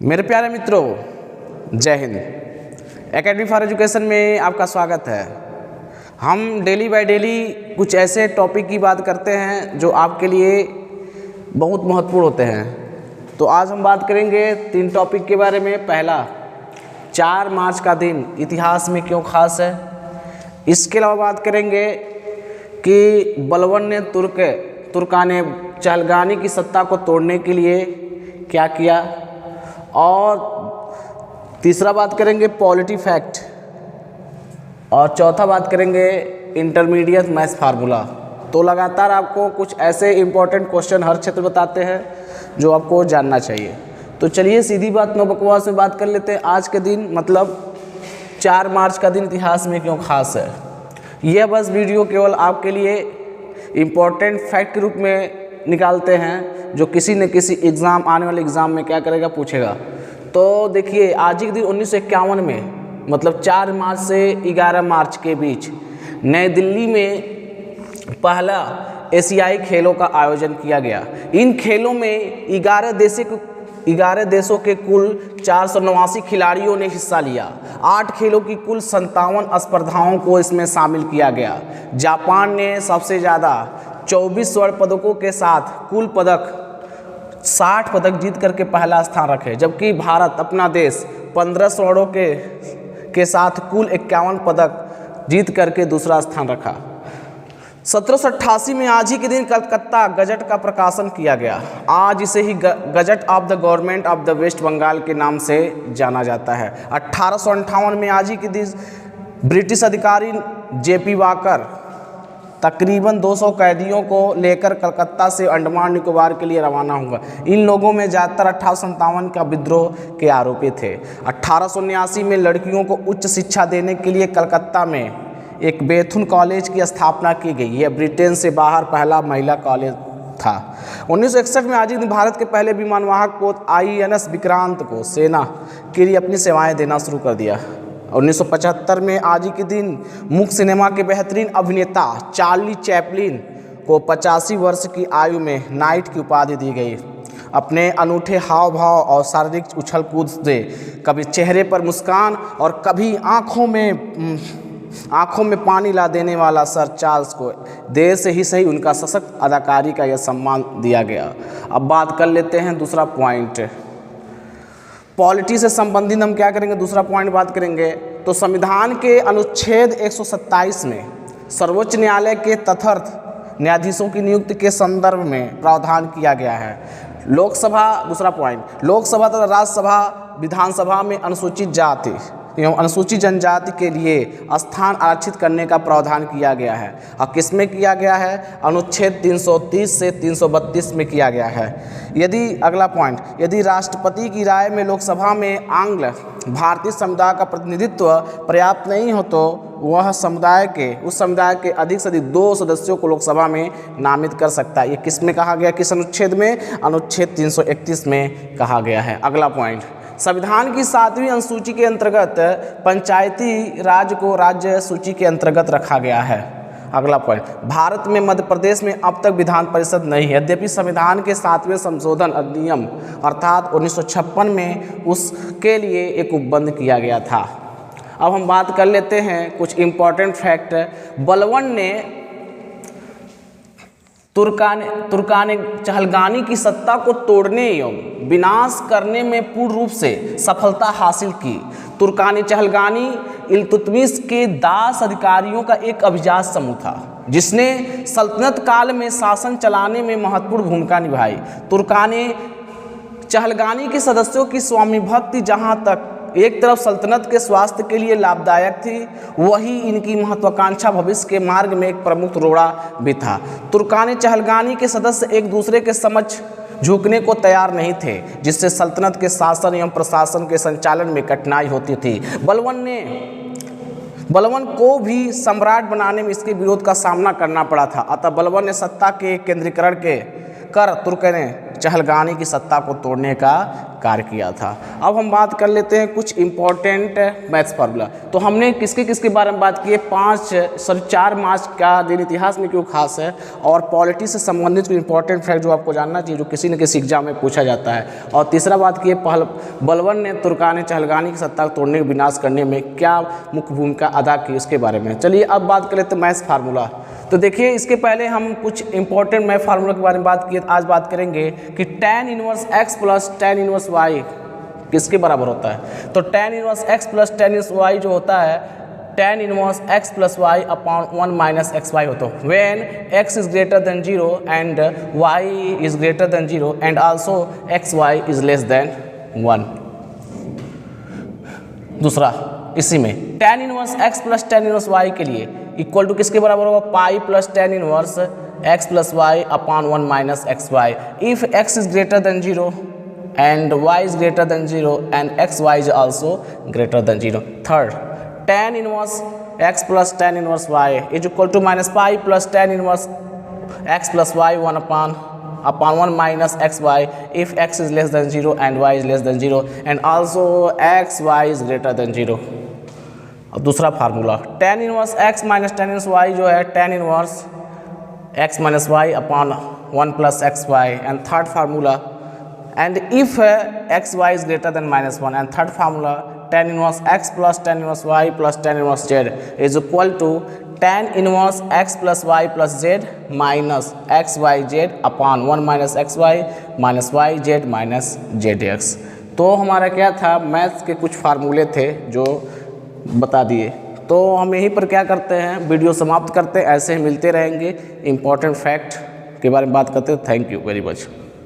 मेरे प्यारे मित्रों, जय हिंद। एकेडमी फॉर एजुकेशन में आपका स्वागत है। हम डेली बाय डेली कुछ ऐसे टॉपिक की बात करते हैं जो आपके लिए बहुत महत्वपूर्ण होते हैं। तो आज हम बात करेंगे 3 टॉपिक के बारे में। पहला, 4 मार्च का दिन इतिहास में क्यों खास है। इसके अलावा बात करेंगे कि बलबन ने तुर्काने चहलगानी की सत्ता को तोड़ने के लिए क्या किया। और तीसरा बात करेंगे पॉलिटी फैक्ट। और चौथा बात करेंगे इंटरमीडिएट मैथ्स फार्मूला। तो लगातार आपको कुछ ऐसे इंपॉर्टेंट क्वेश्चन हर क्षेत्र बताते हैं जो आपको जानना चाहिए। तो चलिए सीधी बात, नो बकवास में बात कर लेते हैं। आज के दिन मतलब 4 मार्च का दिन इतिहास में क्यों खास है। यह बस वीडियो केवल आपके लिए इम्पोर्टेंट फैक्ट के रूप में निकालते हैं जो किसी न किसी एग्ज़ाम, आने वाले एग्ज़ाम में क्या करेगा, पूछेगा। तो देखिए, आज ही के दिन 1951 में मतलब 4 मार्च से 11 मार्च के बीच नई दिल्ली में पहला एशियाई खेलों का आयोजन किया गया। इन खेलों में 11 देशों के कुल 489 खिलाड़ियों ने हिस्सा लिया। 8 खेलों की कुल 57 स्पर्धाओं को इसमें शामिल किया गया। जापान ने सबसे ज़्यादा 24 स्वर्ण पदकों के साथ कुल 60 पदक जीत करके पहला स्थान रखे, जबकि भारत अपना देश 15 स्वर्णों के साथ कुल 51 पदक जीत करके दूसरा स्थान रखा। 1788 में आज ही के दिन कलकत्ता गजट का प्रकाशन किया गया। आज इसे ही gazette of the government of the West Bengal के नाम से जाना जाता है। 1858 में आज ही के दिन ब्रिटिश अधिकारी जेपी वाकर तकरीबन 200 कैदियों को लेकर कलकत्ता से अंडमान निकोबार के लिए रवाना हुआ। इन लोगों में ज़्यादातर 1857 का विद्रोह के आरोपी थे। 1879 में लड़कियों को उच्च शिक्षा देने के लिए कलकत्ता में एक बेथुन कॉलेज की स्थापना की गई। यह ब्रिटेन से बाहर पहला महिला कॉलेज था। 1961 में आज ही दिन भारत के पहले विमानवाहक पोत INS विक्रांत को सेना के लिए अपनी सेवाएं देना शुरू कर दिया। 1975 में आज ही के दिन मुख्य सिनेमा के बेहतरीन अभिनेता चार्ली चैपलिन को 85 वर्ष की आयु में नाइट की उपाधि दी गई। अपने अनूठे हाव भाव और शारीरिक उछल कूद से कभी चेहरे पर मुस्कान और कभी आँखों में पानी ला देने वाला सर चार्ल्स को देर से ही सही उनका सशक्त अदाकारी का यह सम्मान दिया गया। अब बात कर लेते हैं दूसरा पॉइंट, पॉलिटी से संबंधित हम क्या करेंगे, दूसरा पॉइंट बात करेंगे। तो संविधान के अनुच्छेद 127 में सर्वोच्च न्यायालय के तथार्थ न्यायाधीशों की नियुक्ति के संदर्भ में प्रावधान किया गया है। लोकसभा, दूसरा पॉइंट, लोकसभा तथा राज्यसभा विधानसभा में अनुसूचित जाति एवं अनुसूचित जनजाति के लिए स्थान आरक्षित करने का प्रावधान किया गया है। और किस में किया गया है, अनुच्छेद 330 से 332 में किया गया है। अगला पॉइंट, यदि राष्ट्रपति की राय में लोकसभा में आंग्ल भारतीय समुदाय का प्रतिनिधित्व पर्याप्त नहीं हो तो वह उस समुदाय के अधिक से अधिक 2 सदस्यों को लोकसभा में नामित कर सकता है। ये किस में कहा गया, किस अनुच्छेद में, अनुच्छेद 331 में कहा गया है। अगला पॉइंट, संविधान की 7वीं अनुसूची के अंतर्गत पंचायती राज को राज्य सूची के अंतर्गत रखा गया है। अगला पॉइंट, भारत में मध्य प्रदेश में अब तक विधान परिषद नहीं है, यद्यपि संविधान के 7वें संशोधन अधिनियम अर्थात 1956 में उसके लिए एक उपबंध किया गया था। अब हम बात कर लेते हैं कुछ इम्पॉर्टेंट फैक्ट। बलबन ने तुर्काने चहलगानी की सत्ता को तोड़ने एवं विनाश करने में पूर्ण रूप से सफलता हासिल की। तुर्काने चहलगानी इल्तुतमिश के दास अधिकारियों का एक अभिजात समूह था जिसने सल्तनत काल में शासन चलाने में महत्वपूर्ण भूमिका निभाई। तुर्काने चहलगानी के सदस्यों की स्वामी भक्ति जहाँ तक एक तरफ सल्तनत के स्वास्थ्य के लिए लाभदायक थी, वही इनकी महत्वाकांक्षा भविष्य के मार्ग में एक प्रमुख रोड़ा भी था। तुर्काने चहलगानी के सदस्य एक दूसरे के समक्ष झुकने को तैयार नहीं थे, जिससे सल्तनत के शासन एवं प्रशासन के संचालन में कठिनाई होती थी। बलबन को भी सम्राट बनाने में इसके विरोध का सामना करना पड़ा था। अतः बलबन ने सत्ता के केंद्रीकरण के कर तुर्क ने चहलगानी की सत्ता को तोड़ने का कार्य किया था। अब हम बात कर लेते हैं कुछ इम्पोर्टेंट मैथ्स फार्मूला। तो हमने किसके किसके बारे में बात की है, 4 मार्च का दिन इतिहास में क्यों खास है, और पॉलिटी से संबंधित कुछ इंपॉर्टेंट फैक्ट जो आपको जानना चाहिए, जो किसी न किसी एग्जाम में पूछा जाता है। और तीसरा बात की बलबन ने तुर्कान चहलगानी की सत्ता को तोड़ने का विनाश करने में क्या मुख्य भूमिका अदा की, उसके बारे में। चलिए अब बात कर लेते हैं मैथ्स फार्मूला। तो देखिए, इसके पहले हम कुछ इंपॉर्टेंट मैथ फार्मूला के बारे में बात किए। आज बात करेंगे कि tan inverse x plus tan inverse y किसके बराबर होता है। तो tan inverse x plus tan inverse y जो होता है tan inverse x plus y upon 1 minus xy होता है when x is greater than 0 and y is greater than 0 and also xy is less than 1। दूसरा इसी में tan inverse x plus tan inverse y के लिए equal to किसके बराबर होगा, pi plus tan inverse x plus y upon 1 minus xy। If x is greater than 0 and y is greater than 0 and xy is also greater than 0। Third, tan inverse x plus tan inverse y is equal to minus pi plus tan inverse x plus y 1 upon 1 minus xy if x is less than 0 and y is less than 0 and also xy is greater than 0। और दूसरा formula tan inverse x minus tan inverse y जो है tan inverse x माइनस y upon 1 plus xy। And third formula and if xy is greater than minus 1 and third formula tan inverse x plus tan inverse y plus tan inverse z is equal to tan inverse x plus y plus z minus xyz upon 1 minus xy minus yz minus zx। तो हमारा क्या था, maths के कुछ फार्मूले थे जो बता दिए। तो हम यहीं पर क्या करते हैं, वीडियो समाप्त करते हैं। ऐसे ही मिलते रहेंगे, इम्पॉर्टेंट फैक्ट के बारे में बात करते हैं। Thank you very much.